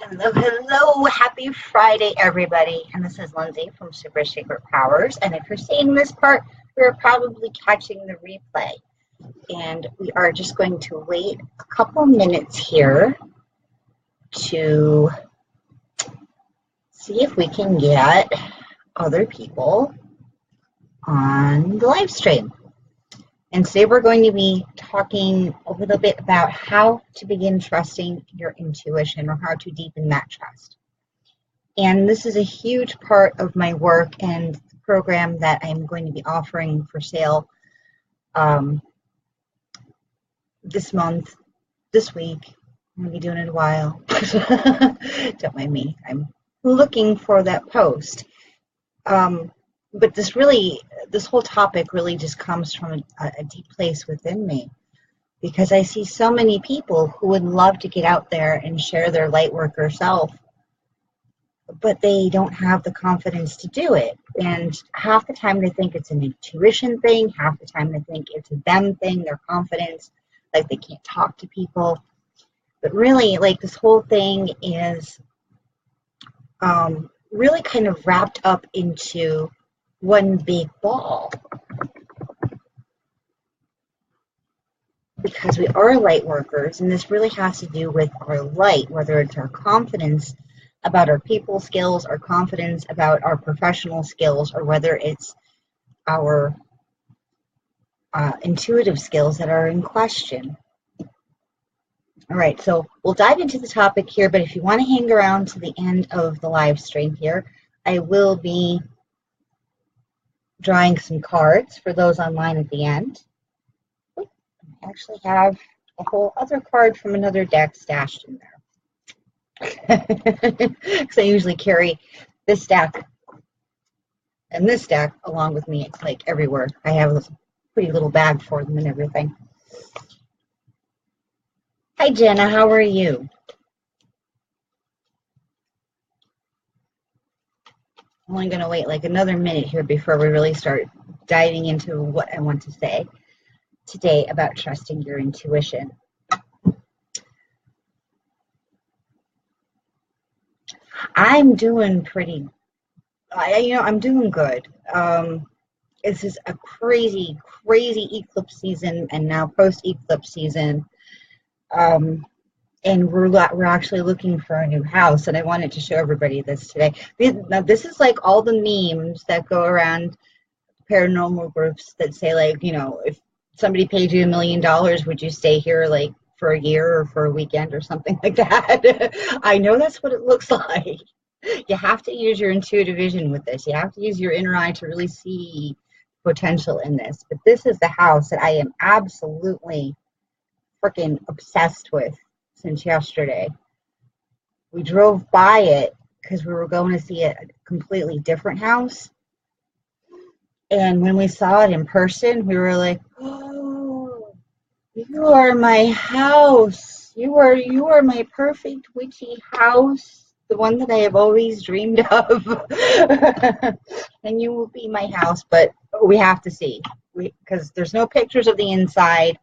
Hello, hello. Happy Friday, everybody. And this is Lindsay from Super Secret Powers. And if you're seeing this part, you're probably catching the replay. And we are just going to wait a couple minutes here to see if we can get other people on the live stream. And today we're going to be talking a little bit about how to begin trusting your intuition, or how to deepen that trust. And this is a huge part of my work and the program that I'm going to be offering for sale this month, this week. I'm going to be doing it a while. Don't mind me. I'm looking for that post. But this whole topic really just comes from a deep place within me, because I see so many people who would love to get out there and share their light worker self, but they don't have the confidence to do it. And half the time they think it's an intuition thing, half the time they think it's a them thing, their confidence, like they can't talk to people. But really, like, this whole thing is really kind of wrapped up into one big ball, because we are light workers, and this really has to do with our light, whether it's our confidence about our people skills, our confidence about our professional skills, or whether it's our intuitive skills that are in question. All right, so we'll dive into the topic here, but if you want to hang around to the end of the live stream here, I will be drawing some cards for those online at the end. I actually have a whole other card from another deck stashed in there. Because I usually carry this stack and this stack along with me, like, everywhere. I have a pretty little bag for them and everything. Hi, Jenna. How are you? I'm only going to wait like another minute here before we really start diving into what I want to say today about trusting your intuition. I'm doing I'm doing good. This is a crazy eclipse season, and now post-eclipse season. And we're actually looking for a new house, and I wanted to show everybody this today. Now, this is like all the memes that go around paranormal groups that say, like, if somebody paid you $1 million, would you stay here like for a year or for a weekend or something like that? I know that's what it looks like. You have to use your intuitive vision with this. You have to use your inner eye to really see potential in this. But this is the house that I am absolutely freaking obsessed with since yesterday. We drove by it because we were going to see a completely different house. And when we saw it in person, we were like, oh, you are my house. You are my perfect witchy house, the one that I have always dreamed of. And you will be my house, but we have to see, because there's no pictures of the inside.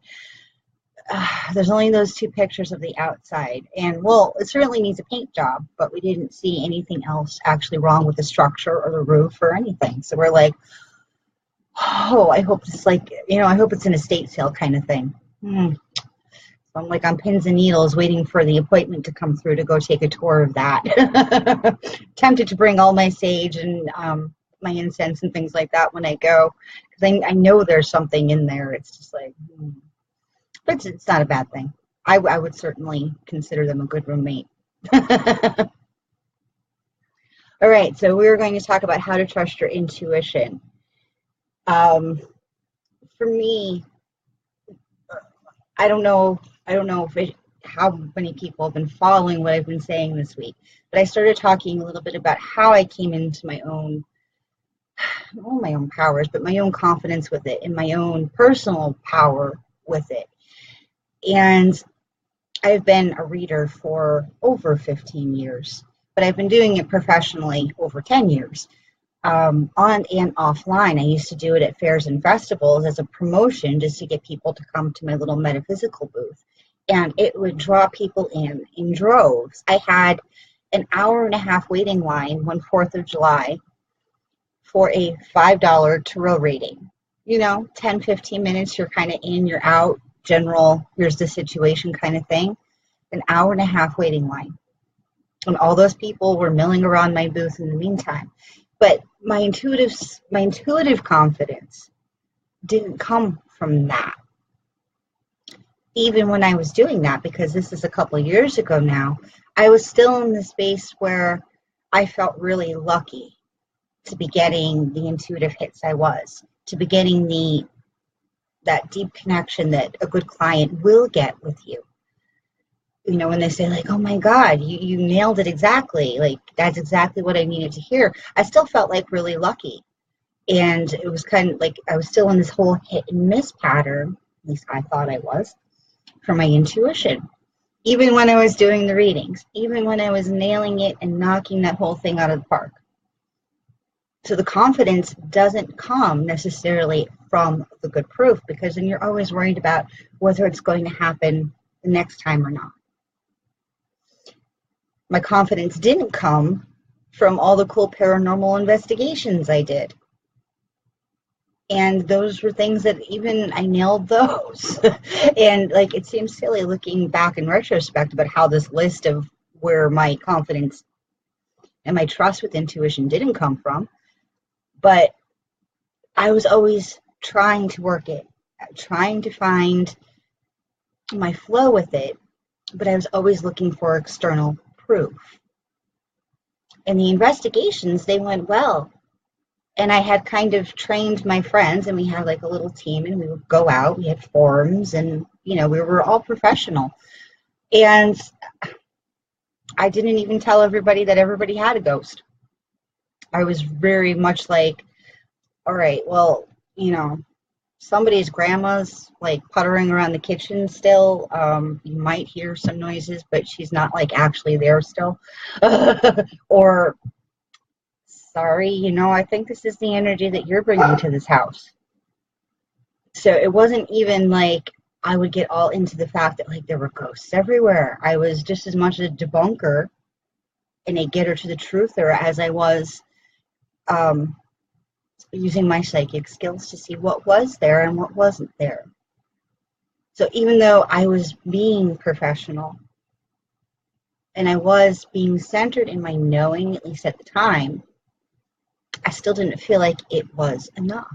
There's only those 2 pictures of the outside, and well, it certainly needs a paint job, but we didn't see anything else actually wrong with the structure or the roof or anything. So we're like, oh, I hope it's like, I hope it's an estate sale kind of thing. So I'm like on pins and needles waiting for the appointment to come through to go take a tour of that. Tempted to bring all my sage and my incense and things like that when I go, because I know there's something in there. It's just like, but it's not a bad thing. I would certainly consider them a good roommate. All right, so we're going to talk about how to trust your intuition. For me, I don't know how many people have been following what I've been saying this week, but I started talking a little bit about how I came into my own powers, but my own confidence with it and my own personal power with it. And I've been a reader for over 15 years, but I've been doing it professionally over 10 years. On and offline. I used to do it at fairs and festivals as a promotion, just to get people to come to my little metaphysical booth. And it would draw people in droves. I had an hour and a half waiting line one 4th of July for a $5 tarot reading. 10, 15 minutes, you're kind of in, you're out, general, here's the situation kind of thing. An hour and a half waiting line. And all those people were milling around my booth in the meantime. But my intuitive confidence didn't come from that. Even when I was doing that, because this is a couple of years ago now, I was still in the space where I felt really lucky to be getting the intuitive hits I was, to be getting that deep connection that a good client will get with you. When they say like, oh my God, you nailed it exactly. Like, that's exactly what I needed to hear. I still felt like really lucky. And it was kind of like I was still in this whole hit and miss pattern, at least I thought I was, for my intuition. Even when I was doing the readings, even when I was nailing it and knocking that whole thing out of the park. So the confidence doesn't come necessarily from the good proof, because then you're always worried about whether it's going to happen the next time or not. My confidence didn't come from all the cool paranormal investigations I did. And those were things that even I nailed those. And like, it seems silly looking back in retrospect about how this list of where my confidence and my trust with intuition didn't come from. But I was always trying to work it, trying to find my flow with it. But I was always looking for external proof. And the investigations, they went well. And I had kind of trained my friends, and we had like a little team, and we would go out, we had forums, and we were all professional. And I didn't even tell everybody that everybody had a ghost. I was very much like, all right, well, somebody's grandma's like puttering around the kitchen still. You might hear some noises, but she's not like actually there still. Or, sorry, I think this is the energy that you're bringing to this house. So it wasn't even like I would get all into the fact that like there were ghosts everywhere. I was just as much a debunker and a getter to the truther as I was using my psychic skills to see what was there and what wasn't there. So even though I was being professional and I was being centered in my knowing, at least at the time, I still didn't feel like it was enough.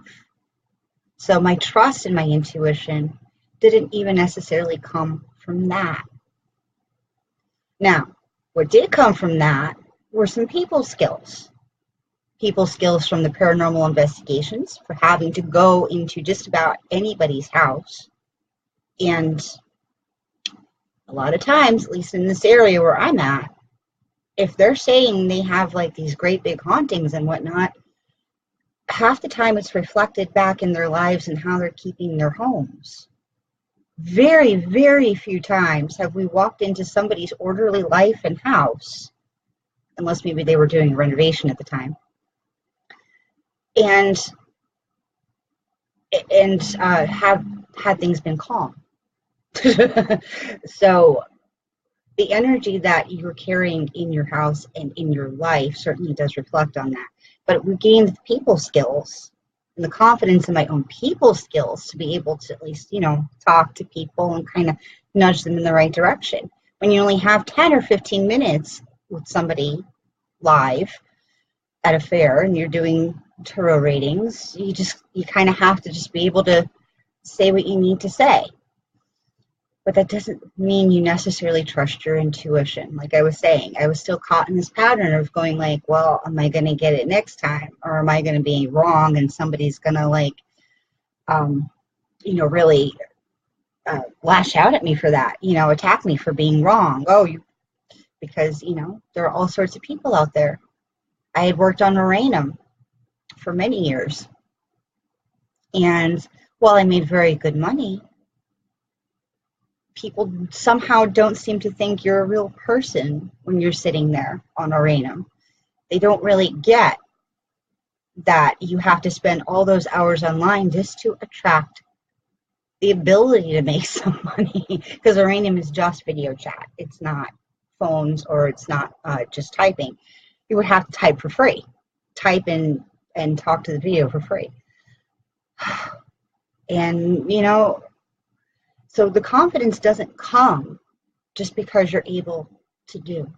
So my trust in my intuition didn't even necessarily come from that. Now, what did come from that were some people skills. People skills from the paranormal investigations, for having to go into just about anybody's house. And a lot of times, at least in this area where I'm at, if they're saying they have like these great big hauntings and whatnot, half the time it's reflected back in their lives and how they're keeping their homes. Very, very few times have we walked into somebody's orderly life and house, unless maybe they were doing a renovation at the time, and have had things been calm. So the energy that you're carrying in your house and in your life certainly does reflect on that. But we gained the people skills and the confidence in my own people skills to be able to at least, talk to people and kind of nudge them in the right direction. When you only have 10 or 15 minutes with somebody live at a fair and you're doing tarot readings, you kind of have to just be able to say what you need to say. But that doesn't mean you necessarily trust your intuition. Like I was saying, I was still caught in this pattern of going like, well, am I going to get it next time? Or am I going to be wrong and somebody's going to really lash out at me for that, attack me for being wrong. Because there are all sorts of people out there. I had worked on Uranum for many years. And while I made very good money, people somehow don't seem to think you're a real person when you're sitting there on Uranum. They don't really get that you have to spend all those hours online just to attract the ability to make some money, because Uranum is just video chat. It's not phones or it's not just typing, you would have to type for free. Type and talk to the video for free. And, you know, so the confidence doesn't come just because you're able to do.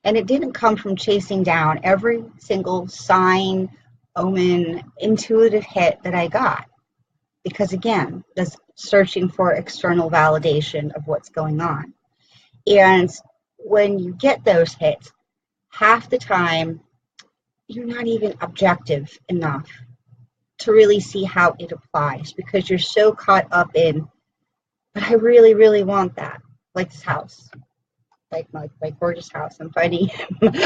And it didn't come from chasing down every single sign, omen, intuitive hit that I got. Because again, that's searching for external validation of what's going on. And when you get those hits, half the time, you're not even objective enough to really see how it applies because you're so caught up in, but I really, really want that. Like this house, like my gorgeous house. I'm finding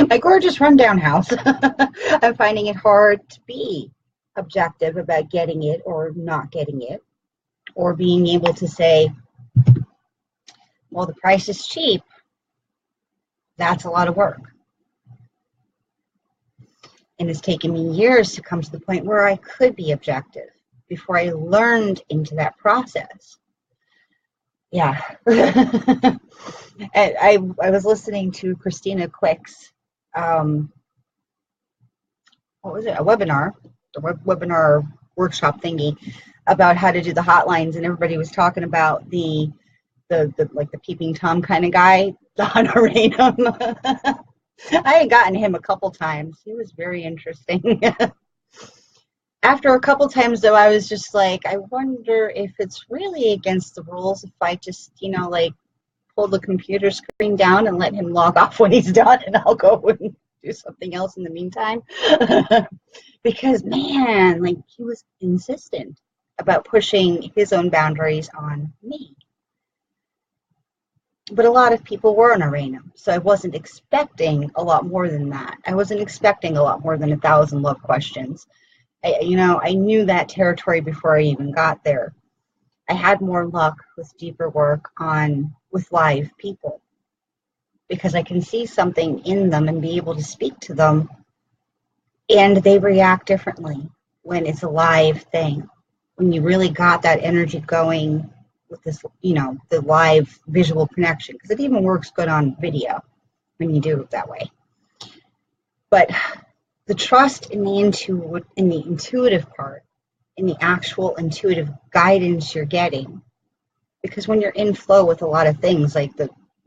my gorgeous rundown house. I'm finding it hard to be objective about getting it or not getting it, or being able to say, well, the price is cheap. That's a lot of work. And it's taken me years to come to the point where I could be objective before I learned into that process. Yeah. And I was listening to Christina Quick's, what was it, a webinar, webinar workshop thingy about how to do the hotlines, and everybody was talking about the like the peeping Tom kind of guy, the honorarium. I had gotten him a couple times. He was very interesting. After a couple times, though, I was just like, I wonder if it's really against the rules if I just, you know, like pull the computer screen down and let him log off when he's done, and I'll go and do something else in the meantime. Because, man, like he was insistent about pushing his own boundaries on me. But a lot of people were in Arena, so I wasn't expecting a lot more than that. I wasn't expecting a lot more than 1,000 love questions. I knew that territory before I even got there. I had more luck with deeper work with live people because I can see something in them and be able to speak to them, and they react differently when it's a live thing. When you really got that energy going with this, you know, the live visual connection, because it even works good on video when you do it that way. But the trust in the intuitive part, in the actual intuitive guidance you're getting, because when you're in flow with a lot of things like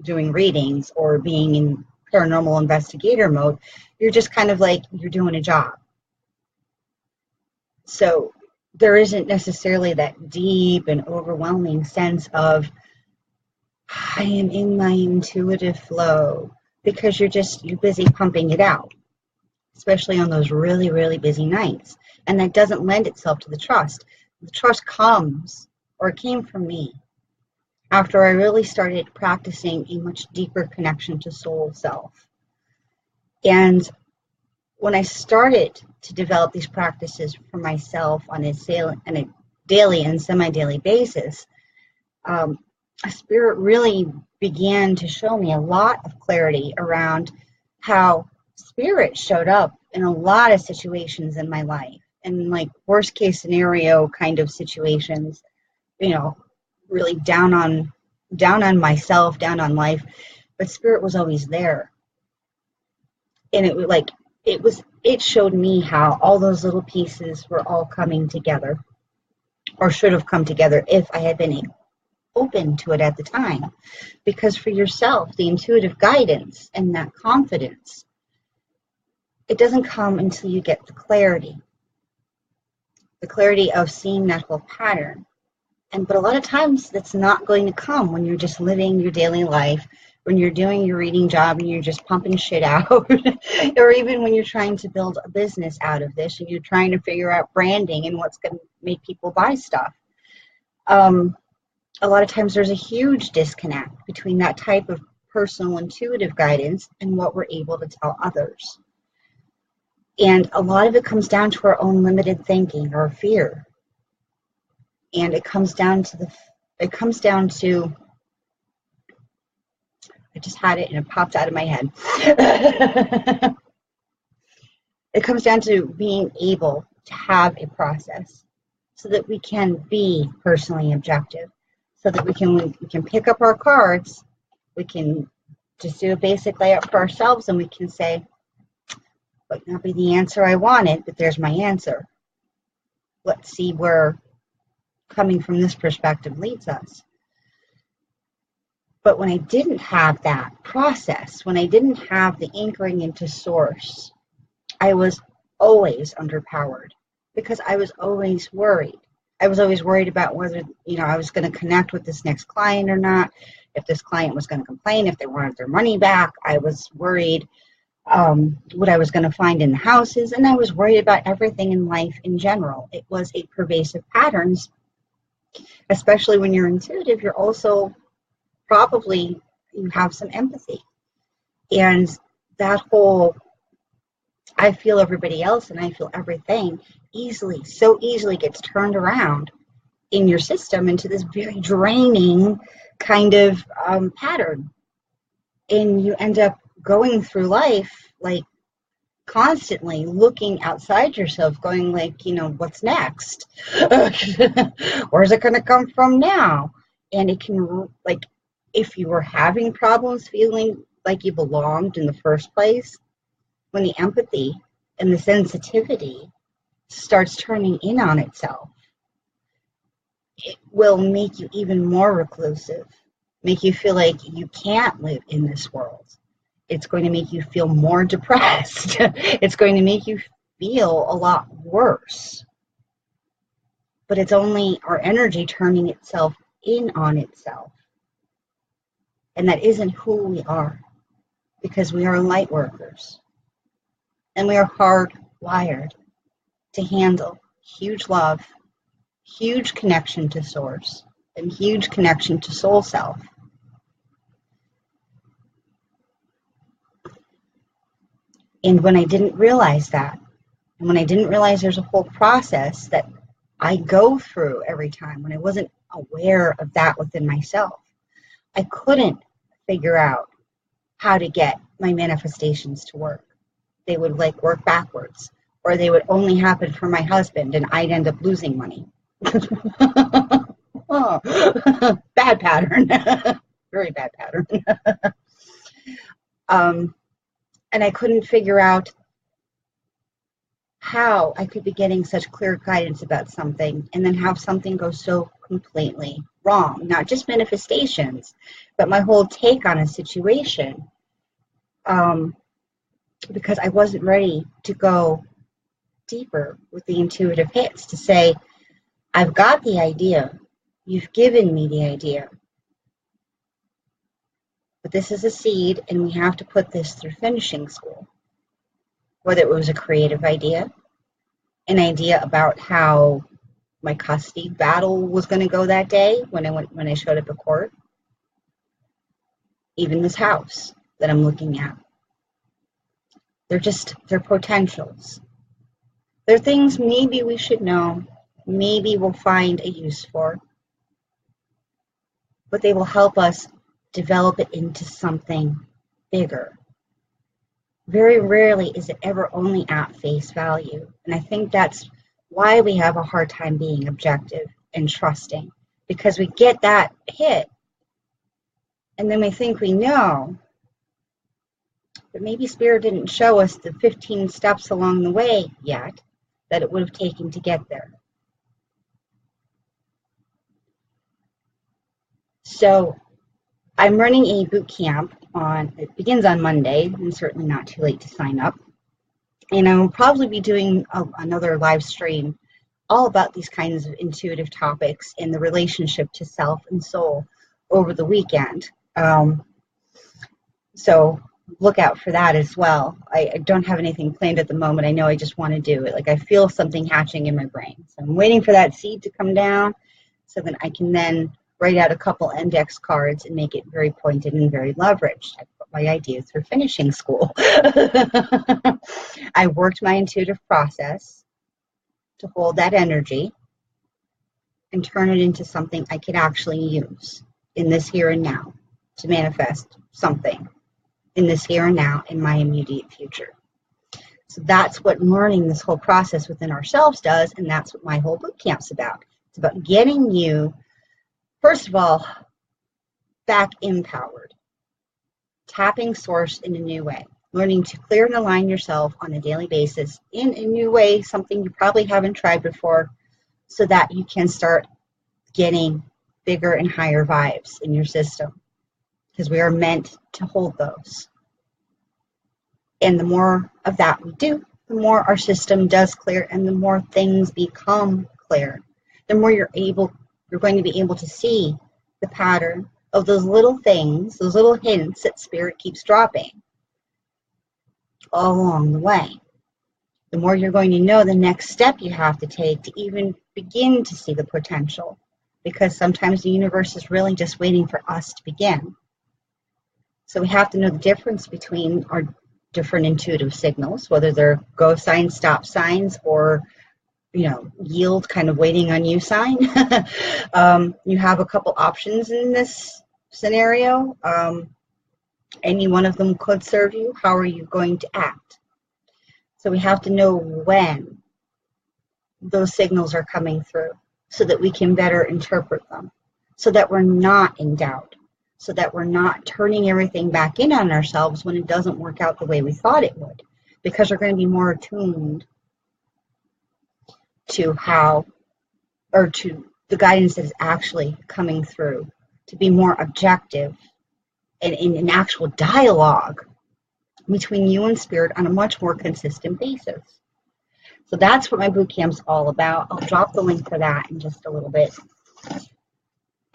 doing readings or being in paranormal investigator mode, you're just kind of like you're doing a job. So there isn't necessarily that deep and overwhelming sense of I am in my intuitive flow, because you're busy pumping it out, especially on those really, really busy nights. And that doesn't lend itself to the trust. The trust comes, or it came from me, after I really started practicing a much deeper connection to soul self. And when I started to develop these practices for myself on a daily and semi-daily basis, Spirit really began to show me a lot of clarity around how Spirit showed up in a lot of situations in my life, and like worst case scenario kind of situations, you know, really down on myself, down on life, but Spirit was always there. And it showed me how all those little pieces were all coming together, or should have come together if I had been open to it at the time. Because for yourself, the intuitive guidance and that confidence, it doesn't come until you get the clarity of seeing that whole pattern. But a lot of times that's not going to come when you're just living your daily life, when you're doing your reading job and you're just pumping shit out, or even when you're trying to build a business out of this and you're trying to figure out branding and what's going to make people buy stuff. A lot of times there's a huge disconnect between that type of personal intuitive guidance and what we're able to tell others. And a lot of it comes down to our own limited thinking or fear. And it comes down to I just had it and it popped out of my head. It comes down to being able to have a process so that we can be personally objective, so that we can pick up our cards, we can just do a basic layout for ourselves, and we can say, might not be the answer I wanted, but there's my answer. Let's see where coming from this perspective leads us. But when I didn't have that process, when I didn't have the anchoring into source, I was always underpowered because I was always worried. I was always worried about whether, I was going to connect with this next client or not, if this client was going to complain, if they wanted their money back. I was worried what I was going to find in the houses, and I was worried about everything in life in general. It was a pervasive patterns, especially when you're intuitive. You're also probably, you have some empathy, and that whole I feel everybody else and I feel everything so easily gets turned around in your system into this very draining kind of pattern, and you end up going through life like constantly looking outside yourself, going like, what's next? Where's it going to come from now? And it can, like, if you were having problems feeling like you belonged in the first place, when the empathy and the sensitivity starts turning in on itself, it will make you even more reclusive, make you feel like you can't live in this world. It's going to make you feel more depressed. It's going to make you feel a lot worse. But it's only our energy turning itself in on itself. And that isn't who we are, because we are light workers. And we are hardwired to handle huge love, huge connection to source, and huge connection to soul self. And when I didn't realize that, and when I didn't realize there's a whole process that I go through every time, when I wasn't aware of that within myself, I couldn't figure out how to get my manifestations to work. They would work backwards, or they would only happen for my husband, and I'd end up losing money. Oh, bad pattern. Very bad pattern. And I couldn't figure out how I could be getting such clear guidance about something and then have something go so completely wrong. Not just manifestations, but my whole take on a situation. Because I wasn't ready to go deeper with the intuitive hits to say, I've got the idea. You've given me the idea. But this is a seed, and we have to put this through finishing school. Whether it was a creative idea, an idea about how my custody battle was going to go that day when I showed up at court, even this house that I'm looking at. They're potentials. They're things maybe we should know, maybe we'll find a use for, but they will help us develop it into something bigger. Very rarely is it ever only at face value. And I think that's why we have a hard time being objective and trusting, because we get that hit and then we think we know, but maybe Spirit didn't show us the 15 steps along the way yet that it would have taken to get there. So I'm running a boot camp it begins on Monday, and certainly not too late to sign up. And I will probably be doing another live stream all about these kinds of intuitive topics and the relationship to self and soul over the weekend. So look out for that as well. I don't have anything planned at the moment. I know I just want to do it. Like, I feel something hatching in my brain. So I'm waiting for that seed to come down so that I can then write out a couple index cards and make it very pointed and very leveraged. I put my ideas for finishing school. I worked my intuitive process to hold that energy and turn it into something I could actually use in this here and now to manifest something in this here and now in my immediate future. So that's what learning this whole process within ourselves does, and that's what my whole boot camp's about. It's about getting you, first of all, back empowered. tapping source in a new way, learning to clear and align yourself on a daily basis in a new way, something you probably haven't tried before, so that you can start getting bigger and higher vibes in your system, because we are meant to hold those. And the more of that we do, the more our system does clear, and the more things become clear. The more you're going to be able to see the pattern of those little things, those little hints that Spirit keeps dropping all along the way. The more you're going to know the next step you have to take to even begin to see the potential, because sometimes the universe is really just waiting for us to begin. So we have to know the difference between our different intuitive signals, whether they're go signs, stop signs, or yield, kind of waiting on you sign. You have a couple options in this scenario. Any one of them could serve you. How are you going to act? So we have to know when those signals are coming through, so that we can better interpret them, so that we're not in doubt, so that we're not turning everything back in on ourselves when it doesn't work out the way we thought it would, because we're going to be more attuned to to the guidance that is actually coming through, to be more objective and in an actual dialogue between you and Spirit on a much more consistent basis. So that's what my boot camp's all about. I'll drop the link for that in just a little bit.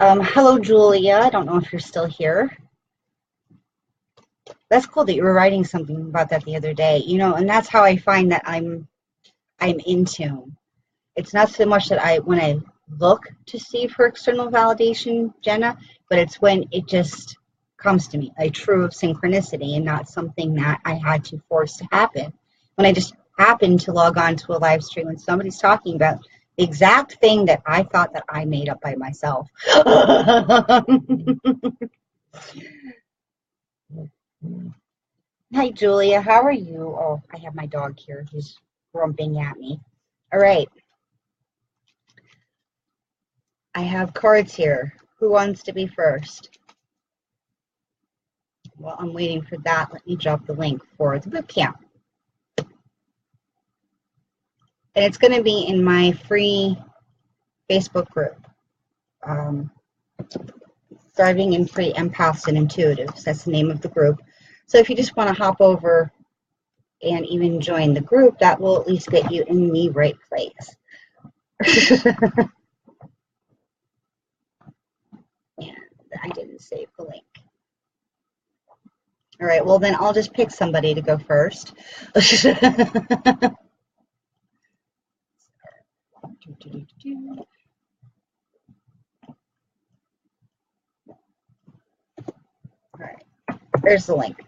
Hello, Julia. I don't know if you're still here. That's cool that you were writing something about that the other day. And that's how I find that I'm in tune. It's not so much that when I look to see for external validation, Jenna, but it's when it just comes to me, a true synchronicity, and not something that I had to force to happen. When I just happen to log on to a live stream and somebody's talking about the exact thing that I thought that I made up by myself. Hi, Julia. How are you? Oh, I have my dog here. He's grumping at me. All right. I have cards here. Who wants to be first? Well, I'm waiting for that. Let me drop the link for the boot camp. And it's going to be in my free Facebook group, Thriving in Free Empaths and Intuitives. That's the name of the group. So if you just want to hop over and even join the group, that will at least get you in the right place. And I didn't save the link. All right, well then I'll just pick somebody to go first. All right, there's the link.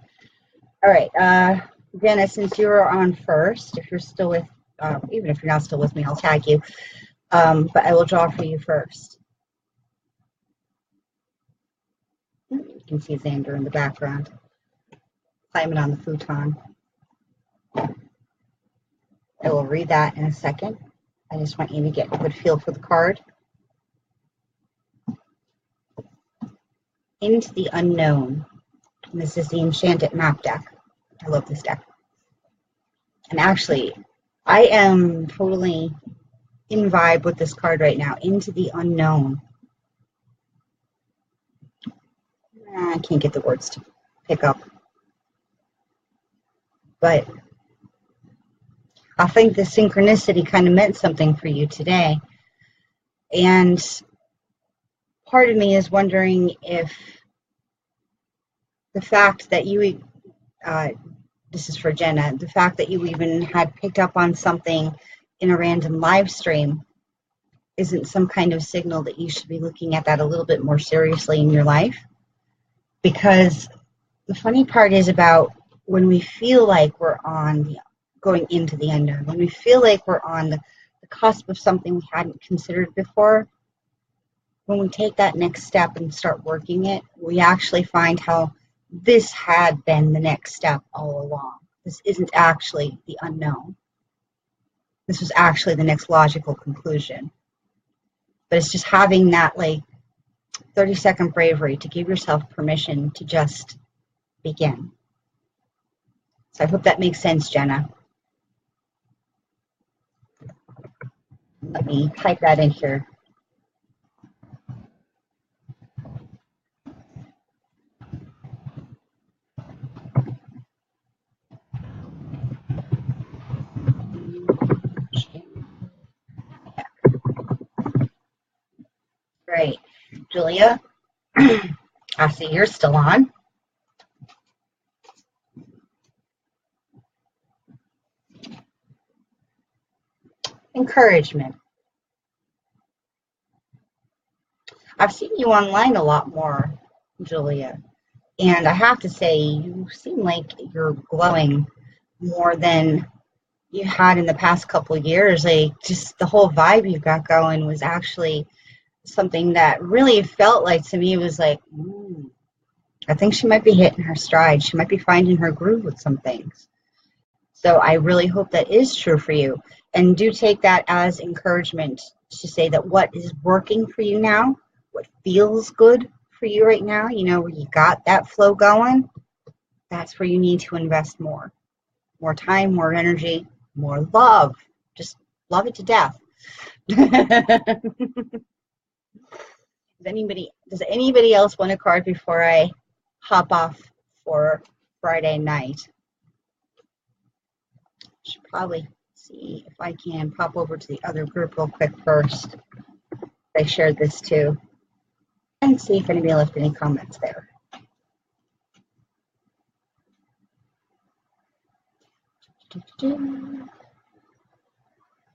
All right, Jenna, since you were on first, if you're still with, even if you're not still with me, I'll tag you. But I will draw for you first. You can see Xander in the background, climbing on the futon. I will read that in a second. I just want you to get a good feel for the card. Into the Unknown. And this is the Enchanted Map deck. I love this deck. And actually, I am totally in vibe with this card right now. Into the Unknown. I can't get the words to pick up. But I think the synchronicity kind of meant something for you today. And part of me is wondering if the fact that you, this is for Jenna, the fact that you even had picked up on something in a random live stream isn't some kind of signal that you should be looking at that a little bit more seriously in your life. Because the funny part is about when we feel like we're going into the unknown, when we feel like we're on the cusp of something we hadn't considered before, when we take that next step and start working it, we actually find how this had been the next step all along. This isn't actually the unknown. This was actually the next logical conclusion. But it's just having that 30-second bravery to give yourself permission to just begin. So I hope that makes sense, Jenna. Let me type that in here. Great. Julia, I see you're still on. Encouragement. I've seen you online a lot more, Julia, and I have to say you seem like you're glowing more than you had in the past couple of years. Like, just the whole vibe you've got going was actually something that really felt like, to me, was like, I think she might be hitting her stride. She might be finding her groove with some things. So I really hope that is true for you. And do take that as encouragement to say that what is working for you now, what feels good for you right now, you know, where you got that flow going, that's where you need to invest more. More time, more energy, more love. Just love it to death. Does anybody else want a card before I hop off for Friday night? Should probably see if I can pop over to the other group real quick first. I shared this too. And see if anybody left any comments there.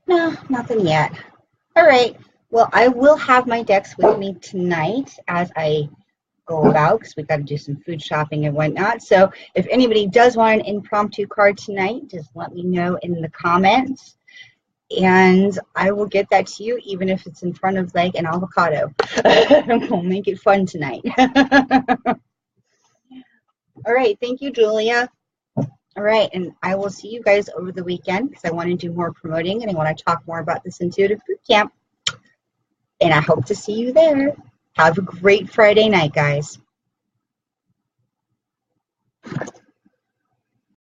No, nothing yet. All right. Well, I will have my decks with me tonight as I go about, because we've got to do some food shopping and whatnot. So if anybody does want an impromptu card tonight, just let me know in the comments, and I will get that to you, even if it's in front of like an avocado. We'll make it fun tonight. All right. Thank you, Julia. All right, and I will see you guys over the weekend, because I want to do more promoting and I want to talk more about this intuitive boot camp. And I hope to see you there. Have a great Friday night, guys.